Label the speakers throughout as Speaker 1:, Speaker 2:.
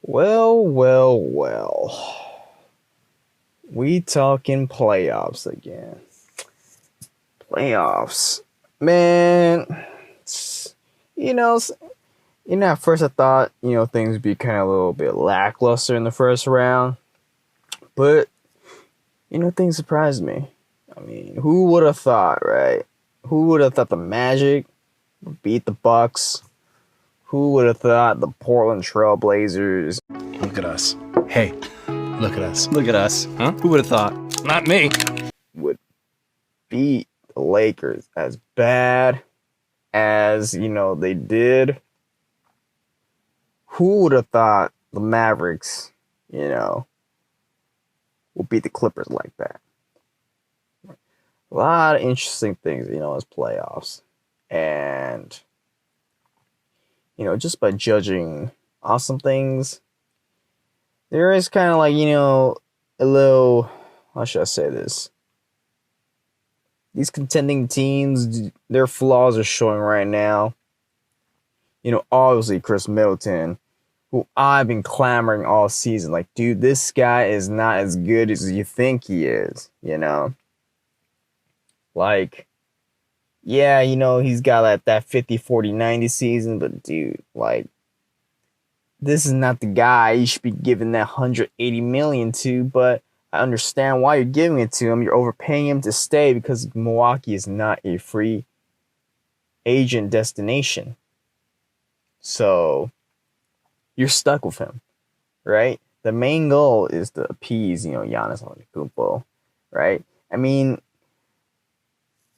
Speaker 1: Well. We talking playoffs again. Playoffs. Man, you know, at first I thought, things would be kind of a little bit lackluster in the first round. But, things surprised me. I mean, who would have thought, right? Who would have thought the Magic would beat the Bucks? Who would have thought the Portland Trailblazers?
Speaker 2: Look at us. Hey, look at us.
Speaker 3: Look at us. Huh? Who would have thought?
Speaker 2: Not me.
Speaker 1: Would beat the Lakers as bad as, they did. Who would have thought the Mavericks, will beat the Clippers like that? A lot of interesting things, as playoffs. And, just by judging awesome things, there is kind of like, a little, how should I say this? These contending teams, their flaws are showing right now. Obviously Chris Middleton, who I've been clamoring all season. Like, dude, this guy is not as good as you think he is, Like, yeah, he's got that 50, 40, 90 season, but dude, like, this is not the guy you should be giving that 180 million to, but I understand why you're giving it to him. You're overpaying him to stay because Milwaukee is not a free agent destination. So you're stuck with him, right? The main goal is to appease, Giannis Antetokounmpo, right? I mean,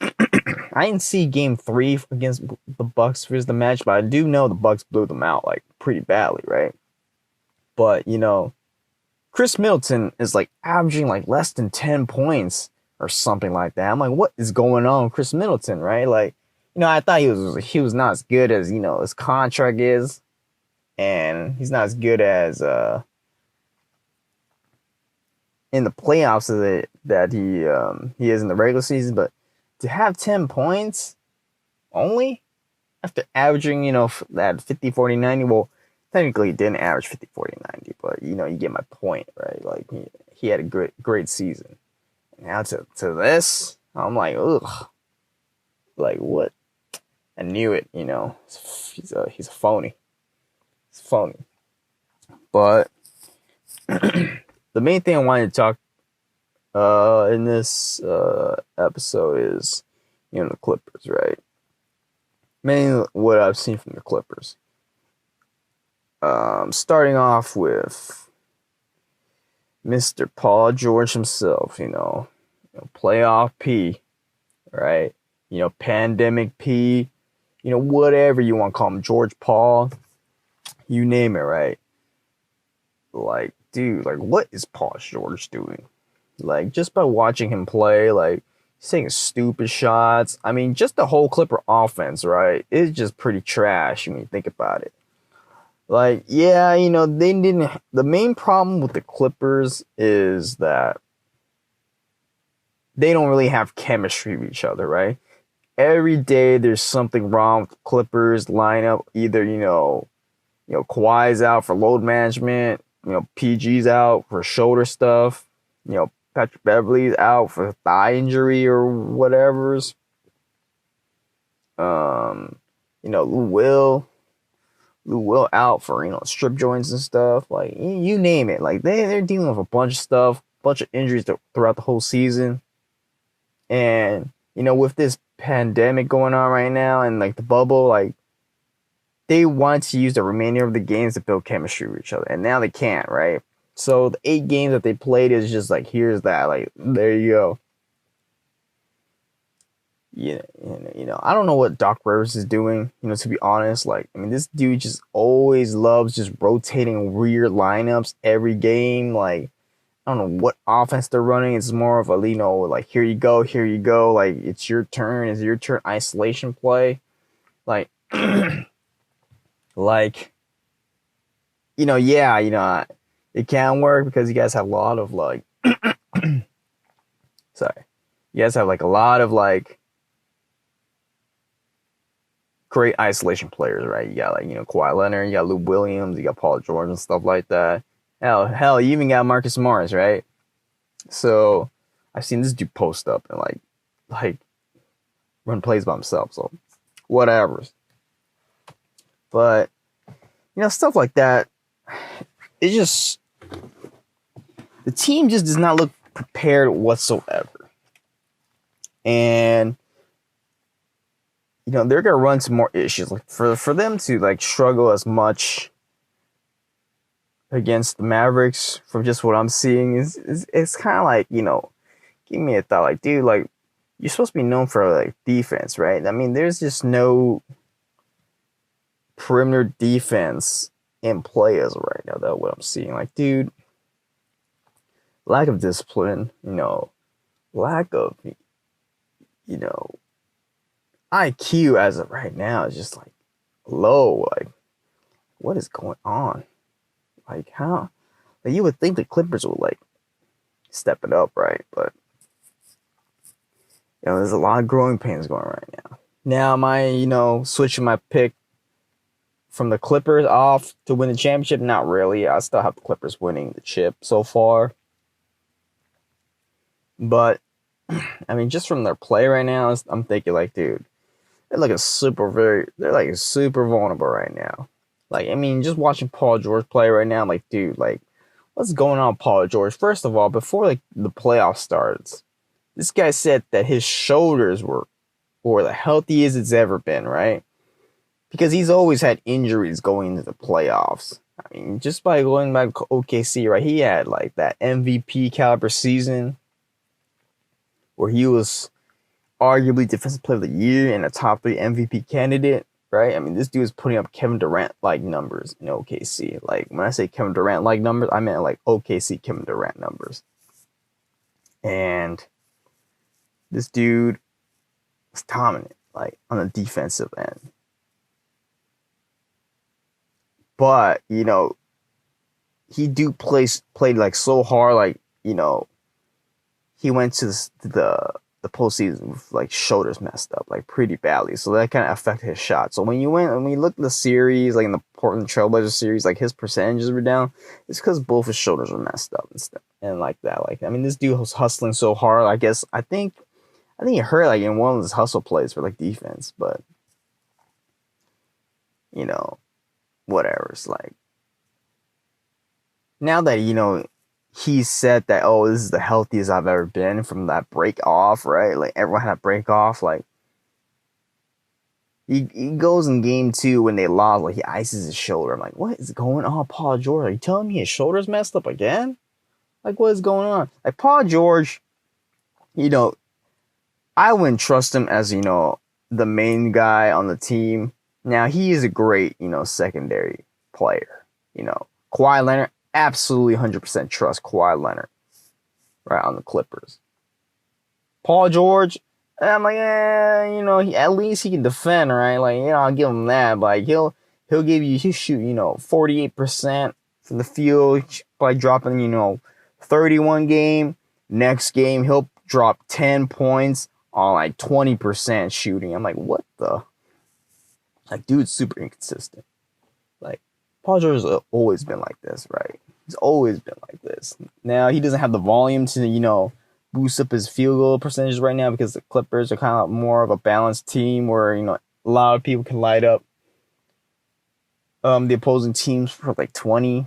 Speaker 1: I didn't see Game 3 against the Bucks versus the match, but I do know the Bucks blew them out like pretty badly, right? But Chris Middleton is like averaging like less than 10 points or something like that. I'm like, what is going on with Chris Middleton, right? Like, I thought he was not as good as his contract is, and he's not as good as in the playoffs that he is in the regular season, but to have 10 points only after averaging, that 50, 40, 90, well, technically he didn't average 50, 40, 90, but, you get my point, right? Like, he had a great season. And now to this, I'm like, ugh. Like, what? I knew it, He's a phony. He's phony. But the main thing I wanted to talk in this episode is, the Clippers, right? Mainly what I've seen from the Clippers. Starting off with Mr. Paul George himself, playoff P, right? Pandemic P, whatever you want to call him, George Paul, you name it, right? Like, dude, like, what is Paul George doing? Like, just by watching him play, like, he's taking stupid shots. I mean, just the whole Clipper offense, right? It's just pretty trash when you think about it. Like, yeah, they didn't. The main problem with the Clippers is that they don't really have chemistry with each other, right? Every day there's something wrong with the Clippers lineup. Either, Kawhi's out for load management, PG's out for shoulder stuff, Patrick Beverly's out for thigh injury or whatever's. Lou Will out for, strip joints and stuff. Like, you name it. Like, they're dealing with a bunch of stuff, bunch of injuries throughout the whole season. And, with this pandemic going on right now and, like, the bubble, like, they want to use the remainder of the games to build chemistry with each other. And now they can't, right? So the 8 games that they played is just like, here's that. Like, there you go. Yeah, I don't know what Doc Rivers is doing, to be honest. Like, I mean, this dude just always loves just rotating weird lineups every game. Like, I don't know what offense they're running. It's more of a, like, here you go. Like, it's your turn isolation play. Like, like, yeah, it can work because you guys have a lot of, like, sorry. You guys have, like, a lot of, like, great isolation players, right? You got like, Kawhi Leonard, you got Lou Williams, you got Paul George and stuff like that. Hell, you even got Marcus Morris, right? So I've seen this dude post up and like run plays by himself. So whatever. But stuff like that. It just the team just does not look prepared whatsoever, and they're gonna run into more issues. Like for them to like struggle as much against the Mavericks, from just what I'm seeing, is it's kind of like give me a thought. Like, dude, like you're supposed to be known for like defense, right? I mean, there's just no perimeter defense in play as of right now. That's what I'm seeing. Like, dude, lack of discipline, lack of IQ as of right now is just like low. Like, what is going on? Like, how? Like, you would think the Clippers would like step it up, right? But there's a lot of growing pains going right now. Now, am I switching my pick from the Clippers off to win the championship? Not really. I still have the Clippers winning the chip so far. But I mean, just from their play right now, I'm thinking like, dude, they're like super vulnerable right now. Like, I mean, just watching Paul George play right now, I'm like, dude, like, what's going on, Paul George? First of all, before like the playoff starts, this guy said that his shoulders were the healthiest it's ever been, right? Because he's always had injuries going into the playoffs. I mean, just by going back to OKC, right? He had like that MVP caliber season where he was arguably Defensive Player of the Year and a top 3 MVP candidate, right? I mean, this dude is putting up Kevin Durant-like numbers in OKC. Like, when I say Kevin Durant-like numbers, I meant like OKC Kevin Durant numbers. And this dude was dominant, like, on the defensive end. But, he played like so hard, like, he went to the postseason with like shoulders messed up like pretty badly, so that kind of affected his shot. So when you look at the series, like in the Portland Trailblazers series, like his percentages were down. It's because both his shoulders were messed up and stuff, and like that. Like, I mean, this dude was hustling so hard. I think he hurt like in one of his hustle plays for like defense, but whatever. It's like, now that he said that, oh, this is the healthiest I've ever been from that break off, right? Like, everyone had a break off. Like, he goes in game 2 when they lost, like, he ices his shoulder. I'm like, what is going on, Paul George? Are you telling me his shoulder's messed up again? Like, what is going on? Like, Paul George, I wouldn't trust him as, the main guy on the team. Now, he is a great, secondary player. Kawhi Leonard, absolutely 100% trust Kawhi Leonard, right, on the Clippers. Paul George, I'm like, at least he can defend, right? Like, I'll give him that. But like, he'll shoot, 48% from the field by dropping, 31 game. Next game, he'll drop 10 points on like 20% shooting. I'm like, what the? Like, dude's super inconsistent. Like, Paul George has always been like this, right? He's always been like this. Now, he doesn't have the volume to, boost up his field goal percentage right now because the Clippers are kind of more of a balanced team where, a lot of people can light up the opposing teams for like 20.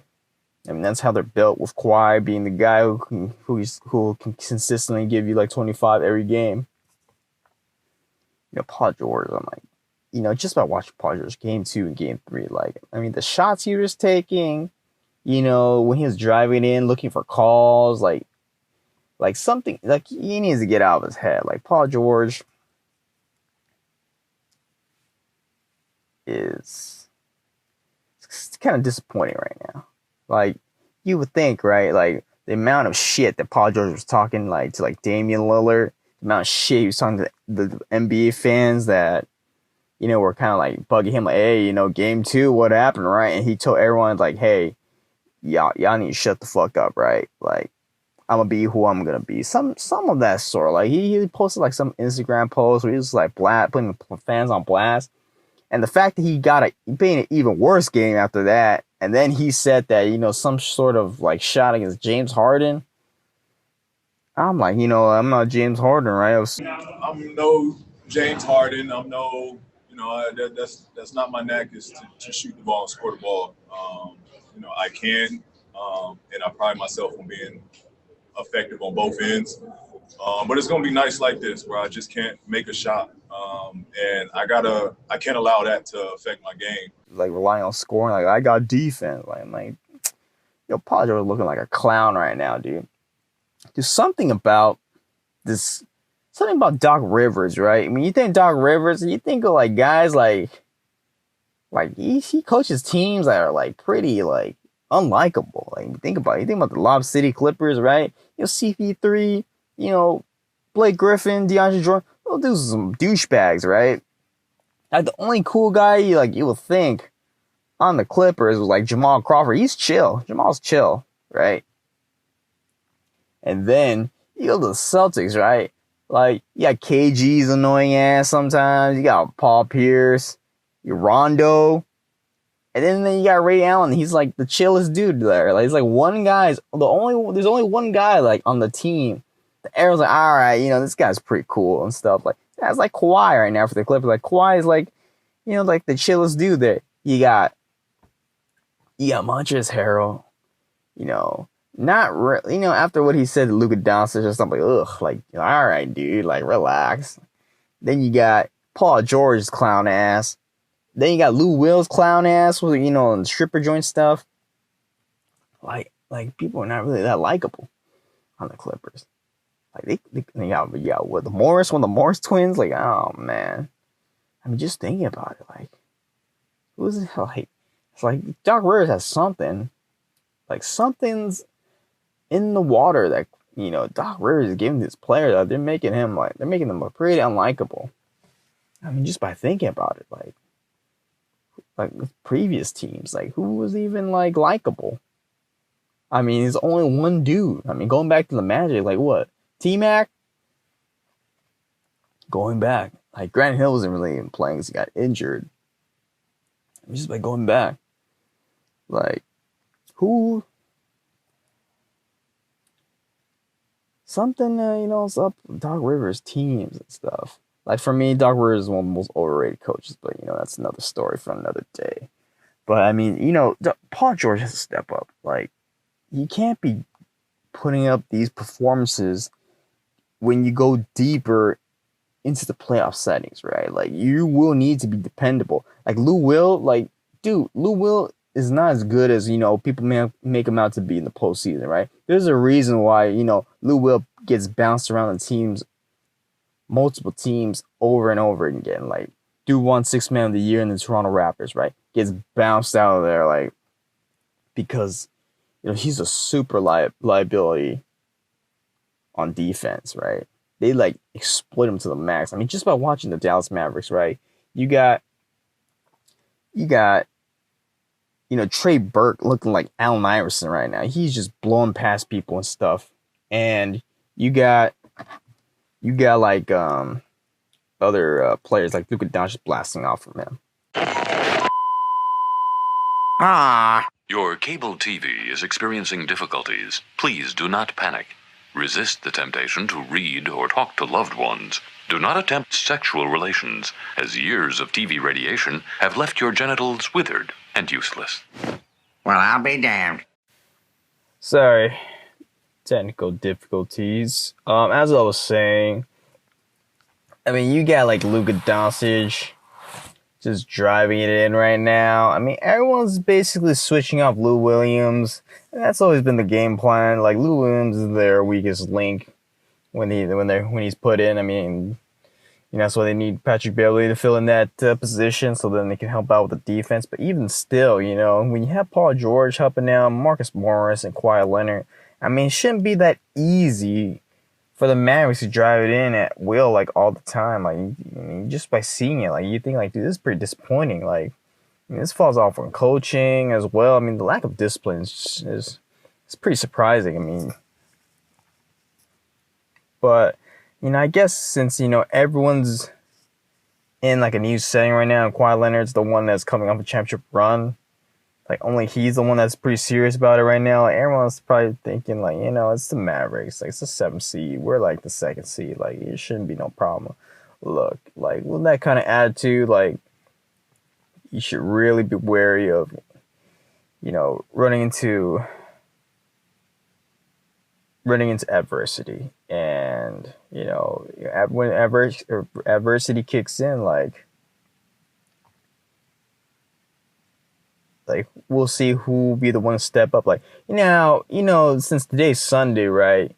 Speaker 1: I mean, that's how they're built, with Kawhi being the guy who can consistently give you like 25 every game. Paul George, I'm like, just by watching Paul George game 2 and game 3, like, I mean, the shots he was taking, when he was driving in, looking for calls, like something, like, he needs to get out of his head. Like, Paul George is kind of disappointing right now. Like, you would think, right? Like, the amount of shit that Paul George was talking, like, to, like, Damian Lillard, the amount of shit he was talking to the NBA fans that, were kind of, like, bugging him, like, hey, game 2, what happened, right? And he told everyone, like, hey, y'all need to shut the fuck up, right? Like, I'm gonna be who I'm gonna be. Some of that sort. Like, he posted, like, some Instagram post where he was, like, putting fans on blast. And the fact that he played an even worse game after that, and then he said that, some sort of like shot against James Harden. I'm like, I'm not James Harden, right?
Speaker 3: I'm no James Harden. I'm no, that's not my knack is to shoot the ball and score the ball. I can, and I pride myself on being effective on both ends. But it's gonna be nights like this where I just can't make a shot, and I can't allow that to affect my game.
Speaker 1: Like relying on scoring, like I got defense. Like I'm like, Paul George looking like a clown right now, dude. There's something about this, something about Doc Rivers, right? I mean, you think Doc Rivers, you think of like guys like he coaches teams that are like pretty like unlikable. Like you think about the Lob City Clippers, right? CP3, Blake Griffin, DeAndre Jordan, those dudes are some douchebags, right? Like the only cool guy you would think on the Clippers was like Jamal Crawford. He's chill. Jamal's chill, right? And then you go to the Celtics, right? Like you got KG's annoying ass sometimes. You got Paul Pierce, you Rondo, and then you got Ray Allen. He's like the chillest dude there. Like he's like there's only one guy like on the team. The Arrow's like, all right, this guy's pretty cool and stuff. Like that's like Kawhi right now for the Clippers. Like Kawhi is like, like the chillest dude there. You got Montrezl Harrell, not really, after what he said to Luka Doncic or something, like, ugh, like, all right, dude, like, relax. Then you got Paul George's clown ass. Then you got Lou Will's clown ass with, and stripper joint stuff. Like people are not really that likable on the Clippers. Like they got what, one of the Morris twins. Like, oh man, I mean, just thinking about it, like, who's it? Like, it's like Doc Rivers has something, like something's in the water that Doc Rivers is giving this player that they're making them pretty unlikable. I mean, just by thinking about it, like with previous teams, like who was even like likable? I mean, there's only one dude. I mean, going back to the Magic, like what? T-Mac? Going back. Like Grant Hill wasn't really even playing because he got injured. Just by going back. Like, who? Something, is up with Doc Rivers teams and stuff. Like for me, Doc Rivers is one of the most overrated coaches, but that's another story for another day. But I mean, Paul George has to step up. Like, you can't be putting up these performances when you go deeper into the playoff settings, right? Like, you will need to be dependable. Like Lou Will, Lou Will is not as good as, people make him out to be in the postseason, right? There's a reason why, Lou Will gets bounced around the teams, multiple teams over and over again. Like, dude won 6th Man of the Year in the Toronto Raptors, right? Gets bounced out of there, like, because, he's a super liability on defense, right? They, exploit him to the max. I mean, just by watching the Dallas Mavericks, right? You got Trey Burke looking like Allen Iverson right now. He's just blowing past people and stuff. And you got other players like Luka Doncic blasting off from him.
Speaker 4: Your cable TV is experiencing difficulties. Please do not panic. Resist the temptation to read or talk to loved ones. Do not attempt sexual relations, as years of TV radiation have left your genitals withered and useless.
Speaker 5: Well, I'll be damned.
Speaker 1: Sorry. Technical difficulties. As I was saying, I mean, you got Luka Doncic just driving it in right now. I mean, everyone's basically switching off Lou Williams, and that's always been the game plan. Like, Lou Williams is their weakest link when he's put in. I mean, that's why they need Patrick Beverley to fill in that position, so then they can help out with the defense. But even still, when you have Paul George helping out, Marcus Morris and Kawhi Leonard, I mean, it shouldn't be that easy for the Mavericks to drive it in at will, all the time. Like, just by seeing it, you think, dude, this is pretty disappointing. Like, this falls off on coaching as well. I mean, the lack of discipline is pretty surprising. I mean, but, I guess since, everyone's in like a new setting right now. And Kawhi Leonard's the one that's coming off a championship run. Like only he's the one that's pretty serious about it right now. Like, everyone's probably thinking like, it's the Mavericks. Like it's the 7th seed. We're like the 2nd seed. Like it shouldn't be no problem. Look, like with that kind of attitude, like you should really be wary of, running into adversity. And when adversity kicks in, like we'll see who will be the one to step up. Like since today's Sunday, right?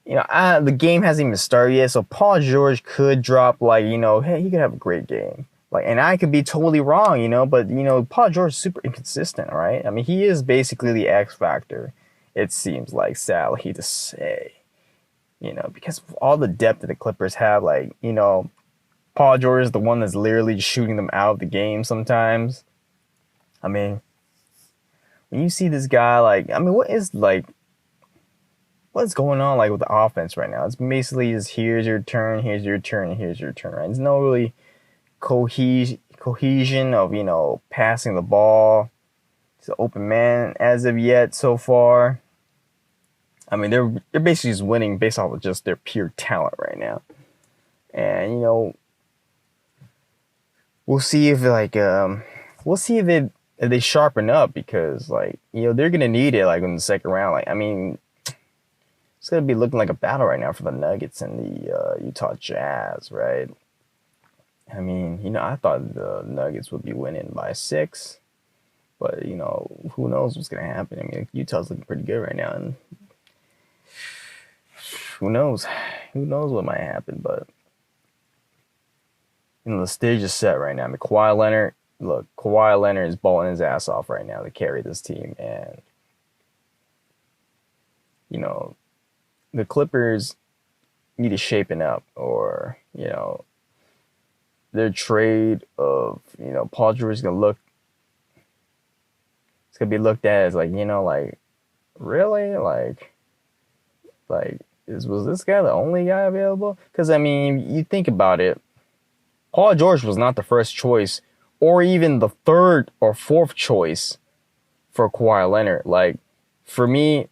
Speaker 1: The game hasn't even started yet, so Paul George could drop hey, he could have a great game. Like, and I could be totally wrong, but Paul George is super inconsistent, right? I mean, he is basically the X factor. It seems like, sadly to say, because of all the depth that the Clippers have, Paul George is the one that's literally just shooting them out of the game sometimes. I mean, when you see this guy, what's going on with the offense right now? It's basically just here's your turn, here's your turn, here's your turn, right? There's no really cohesion of, passing the ball to open man as of yet so far. I mean, they're basically just winning based off of just their pure talent right now. And, we'll see if if they sharpen up, because they're going to need it in the second round. I mean, it's going to be looking like a battle right now for the Nuggets and the Utah Jazz, right? I mean, I thought the Nuggets would be winning by 6, but, who knows what's going to happen. I mean, Utah's looking pretty good right now, and who knows what might happen. But, the stage is set right now. I mean, Kawhi Leonard is balling his ass off right now to carry this team, and, the Clippers need to shapen up, or, their trade of, Paul George is going to be looked at as really? Was this guy the only guy available? Because, I mean, you think about it, Paul George was not the first choice or even the 3rd or 4th choice for Kawhi Leonard. For me,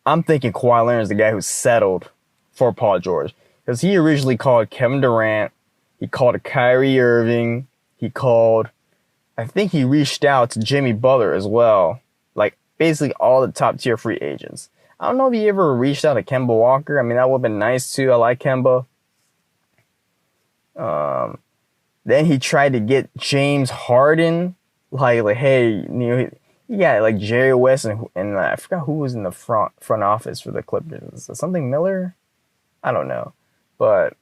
Speaker 1: I'm thinking Kawhi Leonard is the guy who settled for Paul George, because he originally called Kevin Durant, he called Kyrie Irving, I think he reached out to Jimmy Butler as well, basically all the top tier free agents. I don't know if he ever reached out to Kemba Walker. I mean, that would have been nice too. I like Kemba. Then he tried to get James Harden, hey, you got Jerry West and I forgot who was in the front office for the Clippers. Something Miller? I don't know. But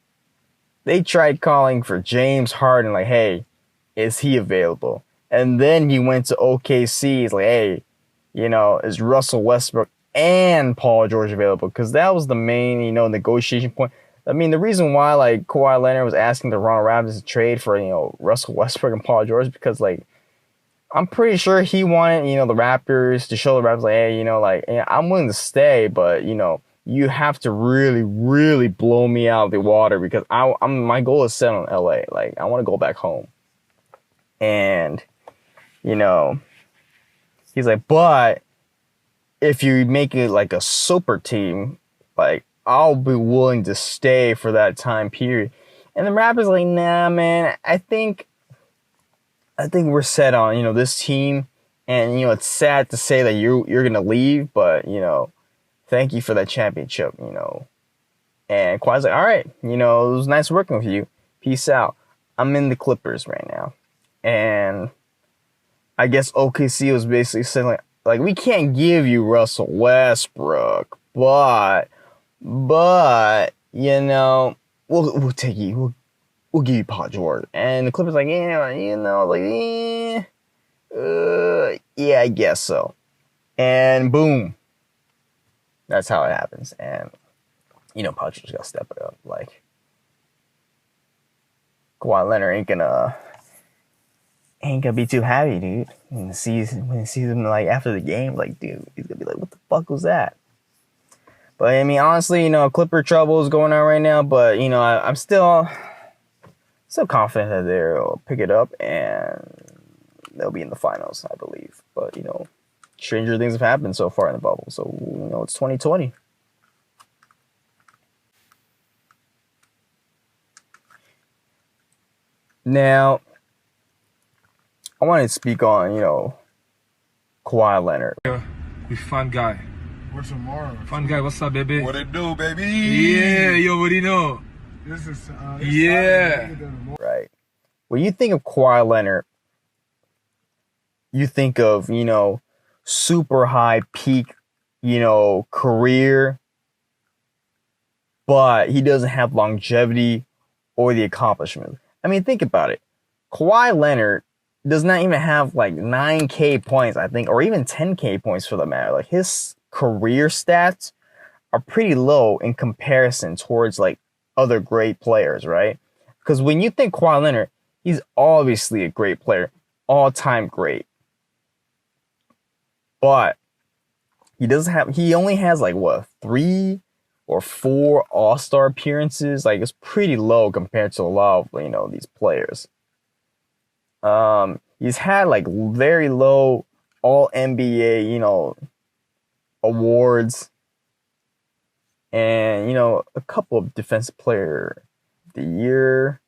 Speaker 1: they tried calling for James Harden, hey, is he available? And then he went to OKC. He's hey, is Russell Westbrook and Paul George available? Because that was the main, negotiation point. I mean, the reason why Kawhi Leonard was asking the Toronto Raptors to trade for Russell Westbrook and Paul George, because I'm pretty sure he wanted the Raptors to show the Raptors hey, I'm willing to stay, but you have to really, really blow me out of the water, because my goal is set on LA. I want to go back home. And he's but if you make it a super team, I'll be willing to stay for that time period. And the Raptors nah, man, I think we're set on, this team. And, it's sad to say that you're going to leave, but, thank you for that championship, And Kawhi's all right, it was nice working with you. Peace out. I'm in the Clippers right now. And I guess OKC was basically saying, we can't give you Russell Westbrook, but we'll take you. We'll give you Paul George. And the Clippers yeah, I guess so. And boom, that's how it happens. And Paul George got to step it up. Kawhi Leonard ain't gonna be too happy, dude. When he sees him after the game, dude, he's gonna be what the fuck was that? But I mean, honestly, Clipper trouble is going on right now. But I'm still Still confident that they'll pick it up and they'll be in the finals, I believe. But stranger things have happened so far in the bubble. So it's 2020. Now, I want to speak on Kawhi Leonard.
Speaker 6: We fun guy.
Speaker 7: What's tomorrow?
Speaker 6: Fun guy, what's up, baby?
Speaker 3: What it do, baby?
Speaker 6: Yeah, you already know.
Speaker 7: This is
Speaker 6: Yeah.
Speaker 1: Right. When you think of Kawhi Leonard, you think of, super high peak, career, but he doesn't have longevity or the accomplishment. I mean, think about it. Kawhi Leonard does not even have like 9K points, I think, or even 10K points for the matter. Like his career stats are pretty low in comparison towards like other great players, right? Because when you think Kawhi Leonard, he's obviously a great player, all-time great. But he only has like what, 3 or 4 All-Star appearances. Like it's pretty low compared to a lot of these players. He's had like very low All NBA awards, and a couple of Defensive Player of the Year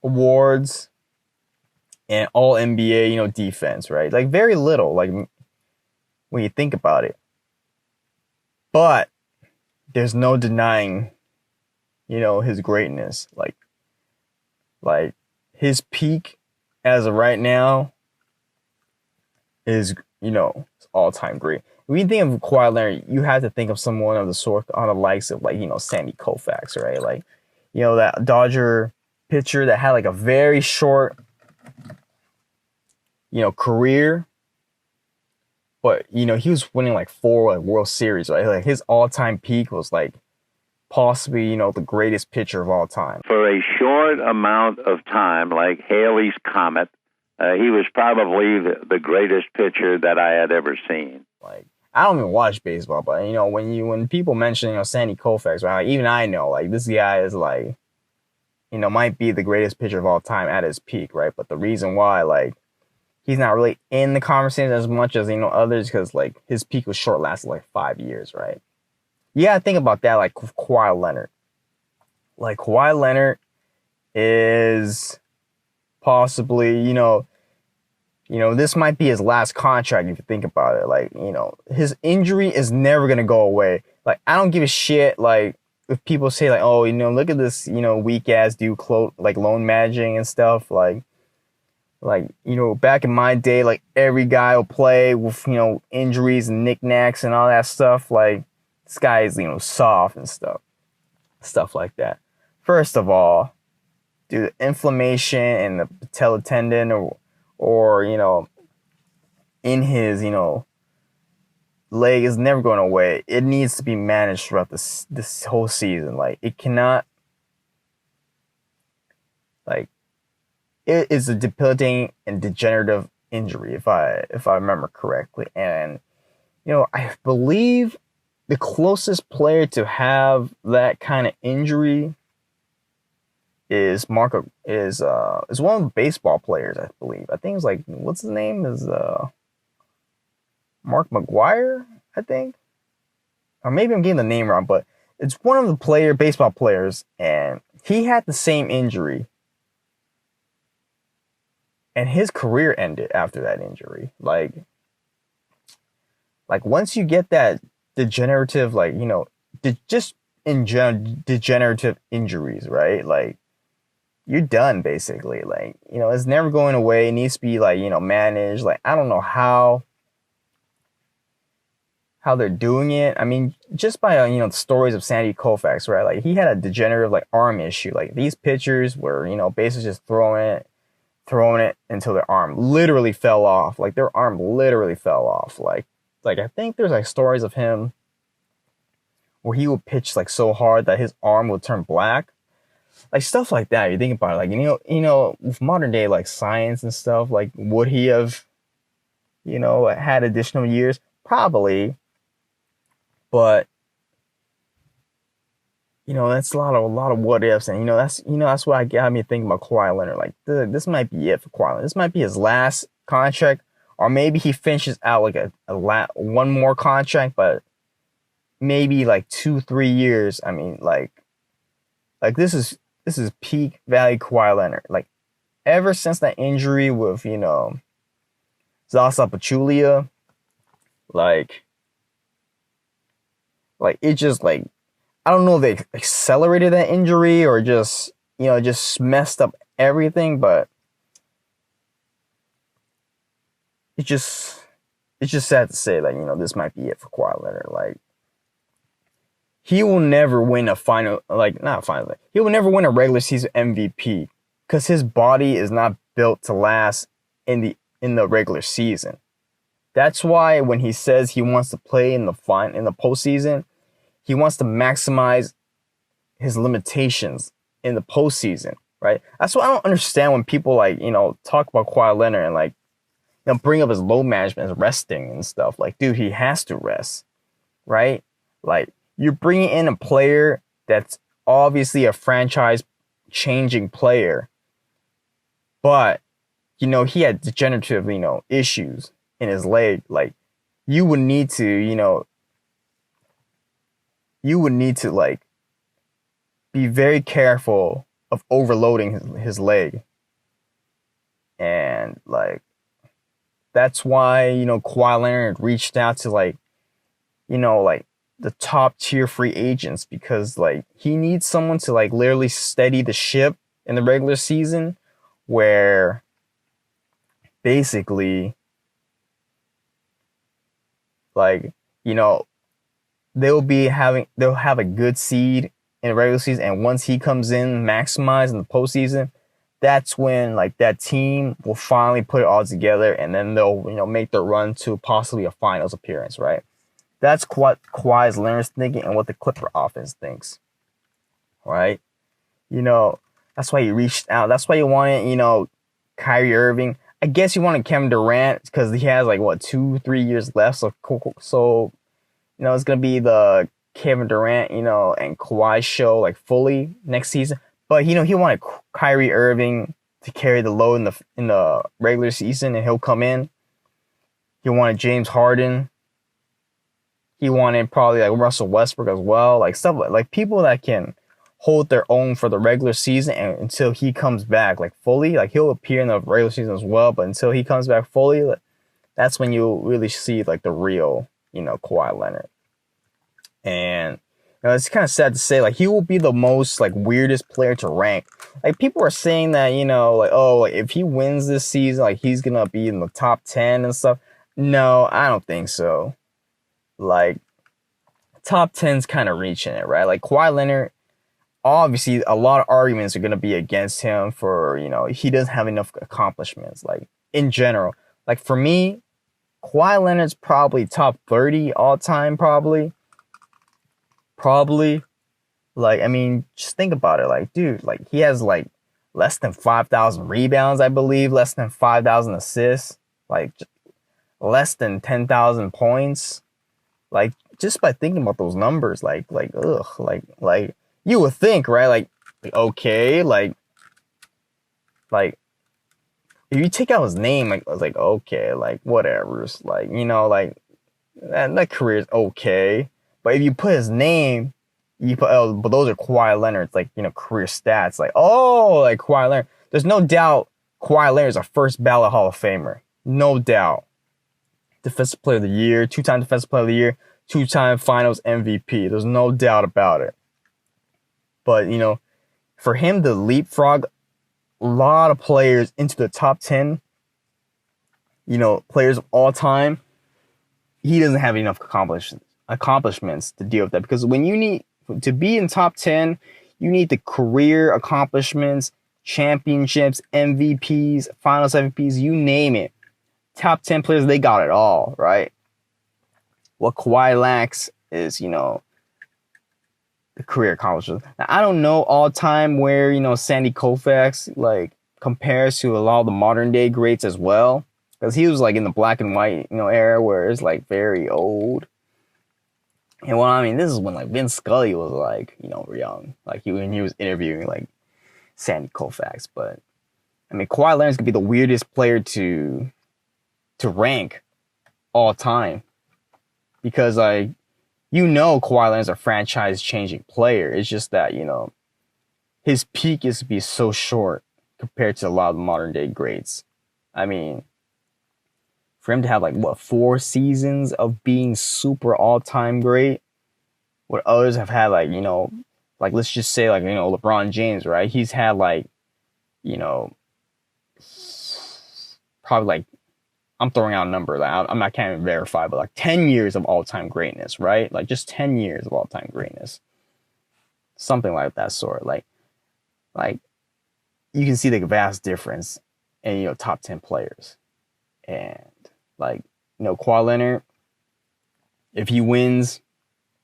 Speaker 1: awards, and All NBA defense, right? Like very little, like when you think about it. But there's no denying his greatness. Like his peak as of right now is all-time great. When you think of Kawhi Leonard, you have to think of someone of the sort on the likes of Sandy Koufax, right? Like that Dodger pitcher that had like a very short career, but he was winning like 4 World Series, right? Like his all-time peak was like possibly the greatest pitcher of all time.
Speaker 8: For a short amount of time, like Halley's Comet, he was probably the greatest pitcher that I had ever seen.
Speaker 1: Like I don't even watch baseball, but when people mention Sandy Koufax, right? Like, even I know like this guy is like might be the greatest pitcher of all time at his peak, right? But the reason why like he's not really in the conversation as much as others, because like his peak was short, lasted like 5 years, right? You gotta think about that, like Kawhi Leonard. Like Kawhi Leonard is possibly, this might be his last contract if you think about it. Like, his injury is never gonna go away. Like, I don't give a shit, like, if people say, like, oh, look at this, weak ass dude, like, loan managing and stuff. Like, back in my day, like, every guy will play with, injuries and knickknacks and all that stuff. Like, this guy is, soft and stuff like that. First of all, dude, the inflammation in the patella tendon or in his, leg is never going away. It needs to be managed throughout this whole season. Like, it cannot, like, it is a debilitating and degenerative injury, if I remember correctly. And, I believe the closest player to have that kind of injury is one of the baseball players, I believe. I think it's like, what's his name? Is Mark McGuire, I think? Or maybe I'm getting the name wrong, but it's one of the baseball players, and he had the same injury. And his career ended after that injury. Like once you get that degenerative, like, just in general, degenerative injuries, right? Like, you're done, basically. Like, it's never going away. It needs to be, like, managed. Like, I don't know how they're doing it. I mean, just by, the stories of Sandy Koufax, right? Like, he had a degenerative, like, arm issue. Like, these pitchers were, basically just throwing it until their arm literally fell off. Like, their arm literally fell off. Like I think there's, like, stories of him where he would pitch, like, so hard that his arm would turn black. Like, stuff like that. You think about it. Like, with modern day, like, science and stuff, like, would he have, had additional years? Probably. But that's a lot of what ifs, and that's what I got me thinking about Kawhi Leonard. Like, this might be it for Kawhi Leonard. This might be his last contract, or maybe he finishes out like one more contract, but maybe like 2-3 years. I mean, like this is peak value Kawhi Leonard. Like, ever since that injury with Zaza Pachulia, like it just like I don't know if they accelerated that injury or just messed up everything, but it's just sad to say that this might be it for Kawhi Leonard. Like, he will never win a final, like not finally. He will never win a regular season MVP because his body is not built to last in the regular season. That's why when he says he wants to play in the postseason, he wants to maximize his limitations in the postseason, right? That's why I don't understand when people talk about Kawhi Leonard and bring up his load management as resting and stuff. Like, dude, he has to rest, right? Like, you're bringing in a player that's obviously a franchise-changing player, but he had degenerative issues in his leg. Like, you would need to like be very careful of overloading his leg, and like that's why Kawhi Leonard reached out to like the top tier free agents, because like he needs someone to like literally steady the ship in the regular season, where basically like they'll have a good seed in the regular season, and once he comes in maximized in the postseason, that's when like that team will finally put it all together, and then they'll make their run to possibly a finals appearance, right? That's what Kawhi Leonard's thinking and what the Clipper offense thinks, right? That's why he reached out. That's why he wanted Kyrie Irving. I guess he wanted Kevin Durant because he has like 2-3 years left, so it's gonna be the Kevin Durant, and Kawhi show like fully next season. But he wanted Kyrie Irving to carry the load in the regular season, and he'll come in. He wanted James Harden. He wanted probably like Russell Westbrook as well, like stuff like people that can hold their own for the regular season, and until he comes back like fully. Like, he'll appear in the regular season as well, but until he comes back fully, that's when you'll really see like the real Kawhi Leonard. And it's kind of sad to say, like, he will be the most like weirdest player to rank. Like, people are saying that like if he wins this season, like he's gonna be in the top 10 and stuff. No, I don't think so. Like, top 10's kind of reaching it, right? Like, Kawhi Leonard, obviously a lot of arguments are gonna be against him for he doesn't have enough accomplishments, like in general. Like, for me, Kawhi Leonard's probably top 30 all time, probably. Like, I mean, just think about it. Like, dude, like he has like less than 5,000 rebounds, I believe, less than 5,000 assists, like less than 10,000 points. Like, just by thinking about those numbers, like you would think, right? Like okay, like if you take out his name, like I was like, okay, like whatever, it's like like that career is okay. But if you put his name, you put but those are Kawhi Leonard's like career stats. Like, oh, like Kawhi Leonard. There's no doubt Kawhi Leonard is a first ballot Hall of Famer. No doubt. Defensive Player of the Year, 2-time Defensive Player of the Year, 2-time Finals MVP. There's no doubt about it. But for him to leapfrog a lot of players into the top 10, players of all time, he doesn't have enough accomplishments to deal with that. Because when you need to be in top 10, you need the career accomplishments, championships, MVPs, finals MVPs, you name it. Top 10 players, they got it all, right? What Kawhi lacks is, the career accomplishments. Now, I don't know all time where, Sandy Koufax, like, compares to a lot of the modern day greats as well. Because he was, like, in the black and white, era where it's, like, very old. And well, I mean, this is when like Vince Scully was like, young, like when he was interviewing like Sandy Koufax. But I mean, Kawhi Leonard's gonna be the weirdest player to rank all time because like Kawhi Leonard's a franchise changing player. It's just that his peak is to be so short compared to a lot of the modern day greats. I mean, for him to have like 4 seasons of being super all time great, what others have had like like let's just say like LeBron James, right? He's had like probably like I'm throwing out a number that I can't even verify, but like 10 years of all time greatness, right? Like just 10 years of all time greatness, something like that sort. Like you can see the vast difference in top 10 players. And like Kawhi Leonard, if he wins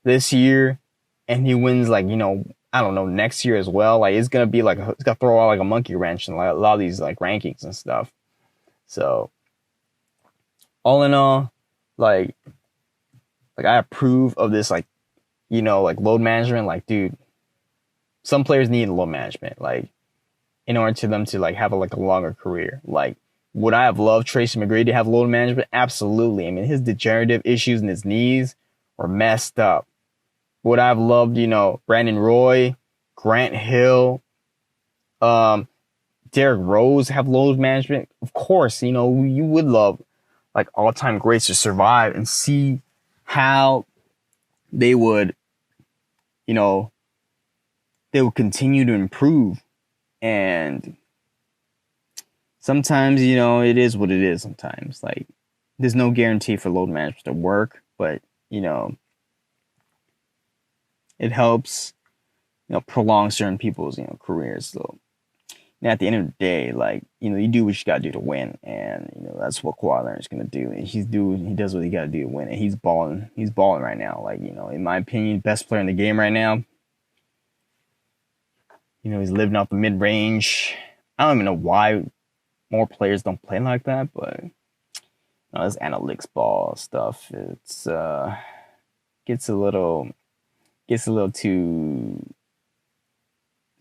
Speaker 1: this year and he wins like I don't know next year as well, like it's gonna be like it's gonna throw out like a monkey wrench in like a lot of these like rankings and stuff. So all in all, like I approve of this like like load management. Like dude, some players need load management like in order to them to like have a longer career. Like would I have loved Tracy McGrady to have load management? Absolutely. I mean, his degenerative issues in his knees were messed up. Would I have loved, Brandon Roy, Grant Hill, Derrick Rose have load management? Of course, you would love like all-time greats to survive and see how they would, they would continue to improve. And sometimes, it is what it is sometimes. Like, there's no guarantee for load management to work, but, it helps, prolong certain people's, careers. So, and at the end of the day, like, you do what you got to do to win. And, that's what Kawhi Leonard's going to do. And he does what he got to do to win. And he's balling. He's balling right now. Like, in my opinion, best player in the game right now. He's living off the mid-range. I don't even know why more players don't play like that, but this analytics ball stuff, it's gets a little too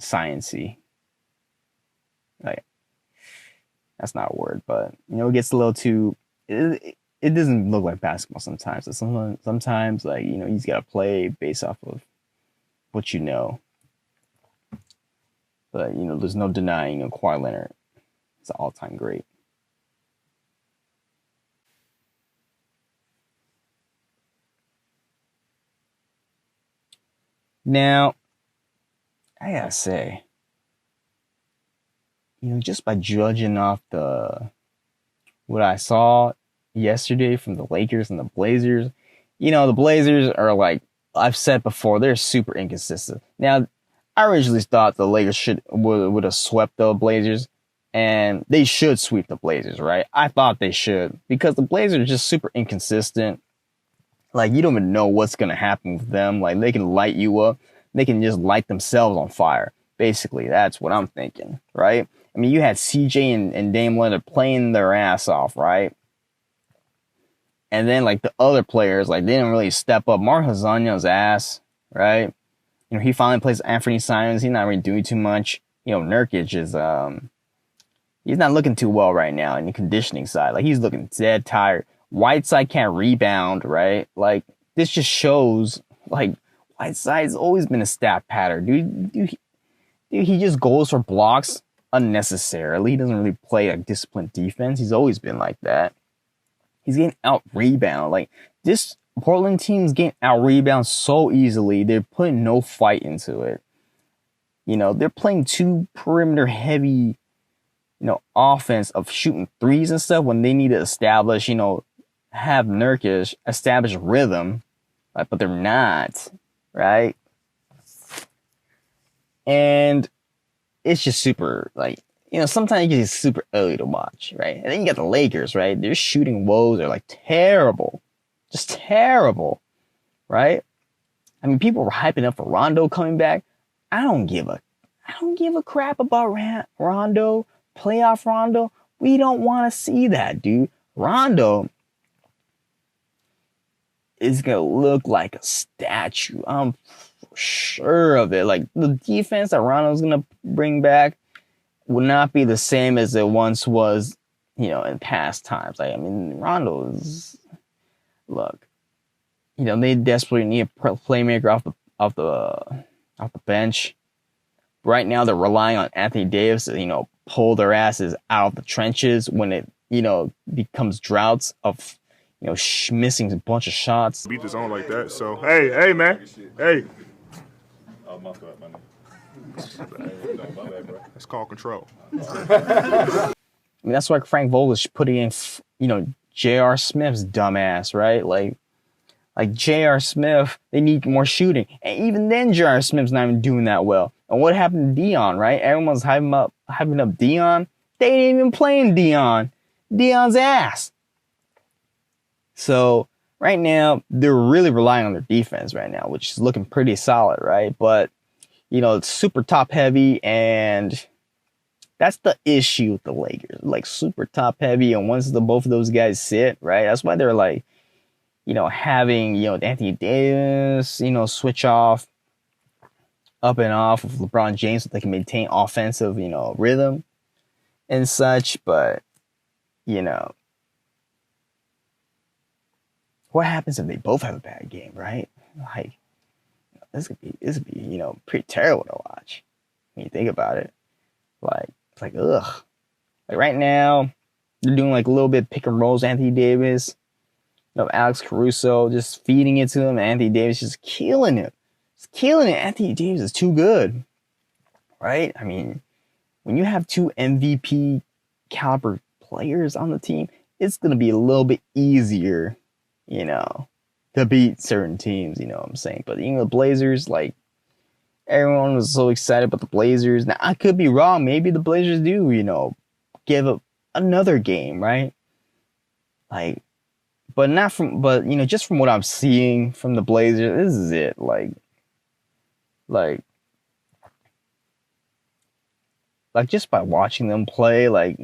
Speaker 1: sciencey. Like that's not a word, but it gets a little too. It doesn't look like basketball sometimes. So sometimes like you just gotta play based off of what you know. But there's no denying Kawhi Leonard is an all-time great. Now, I gotta say, just by judging off what I saw yesterday from the Lakers and the Blazers, the Blazers are like I've said before, they're super inconsistent. Now, I originally thought the Lakers would have swept the Blazers, and they should sweep the Blazers, right? I thought they should because the Blazers are just super inconsistent. Like you don't even know what's gonna happen with them. Like they can light you up, they can just light themselves on fire. Basically, that's what I'm thinking, right? I mean, you had CJ and Dame Lillard playing their ass off, right? And then like the other players, like they didn't really step up. Mark Hazanya's ass, right? He finally plays Anthony Simons. He's not really doing too much. Nurkic is he's not looking too well right now in the conditioning side. Like he's looking dead tired. Whiteside can't rebound, right? Like this just shows like Whiteside's always been a stat pattern. Dude, he just goes for blocks unnecessarily. He doesn't really play like disciplined defense. He's always been like that. He's getting out rebound. Like this Portland team's getting out rebound so easily. They're putting no fight into it. They're playing too perimeter heavy, offense of shooting threes and stuff when they need to establish, have Nurkic establish rhythm, right? But they're not, right? And it's just super, like, sometimes it's super ugly to watch, right? And then you got the Lakers, right? Their shooting woes are like terrible. Just terrible, right? I mean, people were hyping up for Rondo coming back. I don't give a crap about Rondo, playoff Rondo. We don't want to see that, dude. Rondo is gonna look like a statue. I'm for sure of it. Like the defense that Rondo's gonna bring back will not be the same as it once was, in past times. Like, I mean, look, they desperately need a playmaker off the bench. Right now, they're relying on Anthony Davis to, pull their asses out of the trenches when it, becomes droughts of, missing a bunch of shots.
Speaker 9: Beat the zone like that. So, hey, man. Hey.
Speaker 3: Oh, my bad, man. My bad, bro.
Speaker 9: That's called control.
Speaker 1: I mean, that's why Frank Vogel's putting in, J.R. Smith's dumbass, right? Like J.R. Smith, they need more shooting. And even then, J.R. Smith's not even doing that well. And what happened to Dion, right? Everyone's hyping up Dion. They ain't even playing Dion's ass. So right now, they're really relying on their defense right now, which is looking pretty solid, right? But, it's super top heavy, and that's the issue with the Lakers. Like, super top heavy, and once both of those guys sit, right? That's why they're like, having, Anthony Davis, switch off up and off of LeBron James so they can maintain offensive, rhythm and such. But, what happens if they both have a bad game, right? Like, this could be, pretty terrible to watch when you think about it. Like, it's like, ugh. Like, right now, they're doing, like, a little bit pick and rolls, Anthony Davis. Alex Caruso just feeding it to him. Anthony Davis just killing it. Just killing it. Anthony Davis is too good. Right? I mean, when you have two MVP caliber players on the team, it's going to be a little bit easier, to beat certain teams, what I'm saying. But, the Blazers, like, everyone was so excited about the Blazers. Now, I could be wrong. Maybe the Blazers do, give up another game, right? Like, but just from what I'm seeing from the Blazers, this is it. Like just by watching them play, like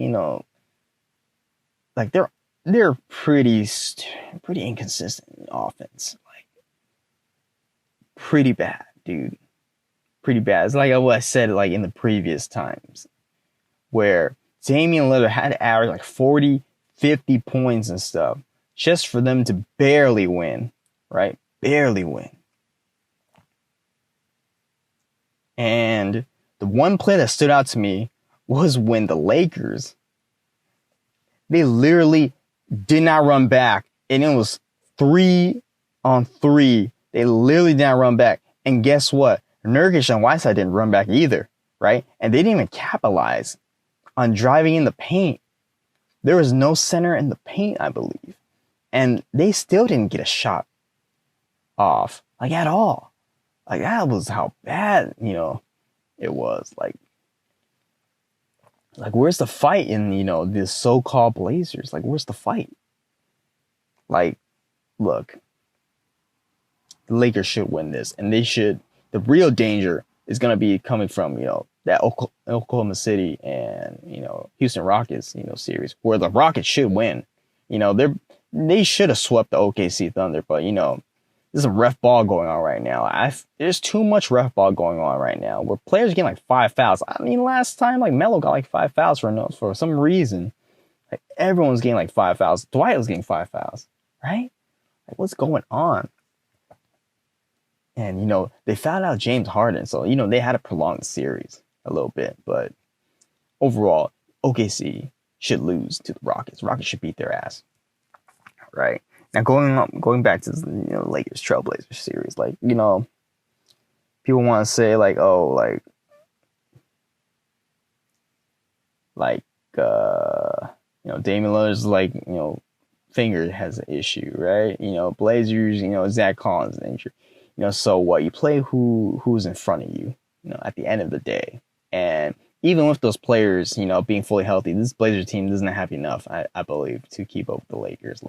Speaker 1: they're pretty inconsistent in offense. Like, pretty bad, dude. Pretty bad. It's like what I said, like, in the previous times, where Damian Lillard had to average like 40, 50 points and stuff, just for them to barely win, right? Barely win. And the one play that stood out to me was when the Lakers, they literally did not run back. And it was 3-on-3. They literally did not run back. And guess what? Nurkic and Whiteside didn't run back either, right? And they didn't even capitalize on driving in the paint. There was no center in the paint, I believe. And they still didn't get a shot off, like, at all. Like, that was how bad, it was. Like, where's the fight in, this so-called Blazers? Like, where's the fight? Like, look, the Lakers should win this. And they should. The real danger is going to be coming from, that Oklahoma City and, Houston Rockets, series, where the Rockets should win. They should have swept the OKC Thunder, but, there's some ref ball going on right now. There's too much ref ball going on right now, where players are getting like 5 fouls. I mean, last time, like, Melo got like 5 fouls for some reason. Like, everyone's getting like 5 fouls. Dwight was getting 5 fouls, right? Like, what's going on? And, they fouled out James Harden, so, they had to prolong the series a little bit. But overall, OKC should lose to the Rockets. Rockets should beat their ass. Right? Now, going back to the Lakers Trailblazers series, like, people want to say, like, oh, Damian Lillard's, like, finger has an issue, right? Blazers, Zach Collins is injured. So what? You play who's in front of you, at the end of the day. And even with those players, being fully healthy, this Blazers team doesn't have enough, I believe, to keep up with the Lakers.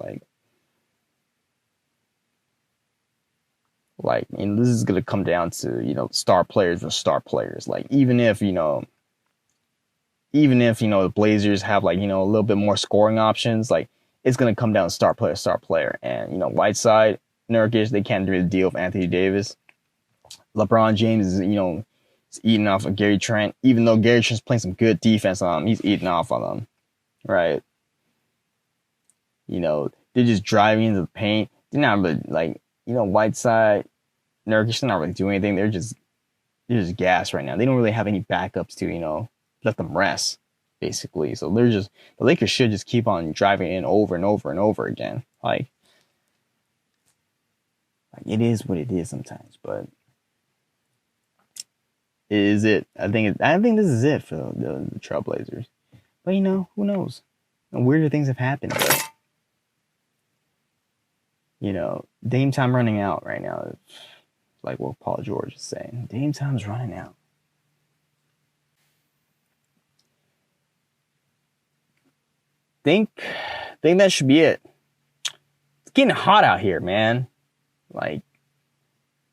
Speaker 1: This is going to come down to, star players versus star players. Like, even if the Blazers have, like, a little bit more scoring options, like, it's going to come down to star player. And, Whiteside, Nurkic. They can't really deal with Anthony Davis. LeBron James is, is eating off of Gary Trent. Even though Gary Trent's playing some good defense on him, he's eating off on them. Right? They're just driving into the paint. They're not really, Whiteside, Nurkic, they're not really doing anything. They're just gassed right now. They don't really have any backups to, let them rest, basically. So the Lakers should just keep on driving in over and over and over again. Like it is what it is sometimes, but is it? I think this is it for the Trailblazers. But who knows? Weirder things have happened, but Dame time running out right now. Like what Paul George is saying. Dame time's running out. Think that should be it. It's getting hot out here, man. Like,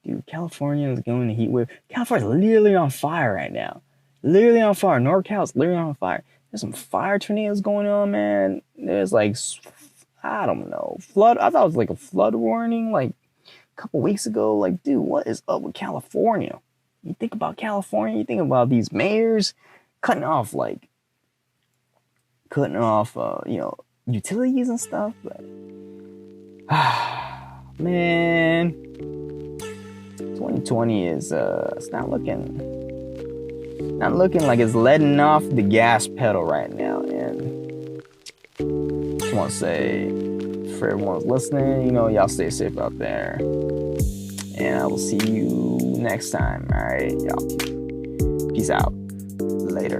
Speaker 1: dude, California is going to heat wave. California's literally on fire right now. Literally on fire. NorCal's literally on fire. There's some fire tornadoes going on, man. There's I don't know, flood. I thought it was like a flood warning like a couple weeks ago. Like, dude, what is up with California? You think about California, you think about these mayors cutting off utilities and stuff. But man, 2020 is it's not looking like it's letting off the gas pedal right now. And just want to say for everyone's listening, y'all stay safe out there, and I will see you next time. All right, y'all, peace out, later.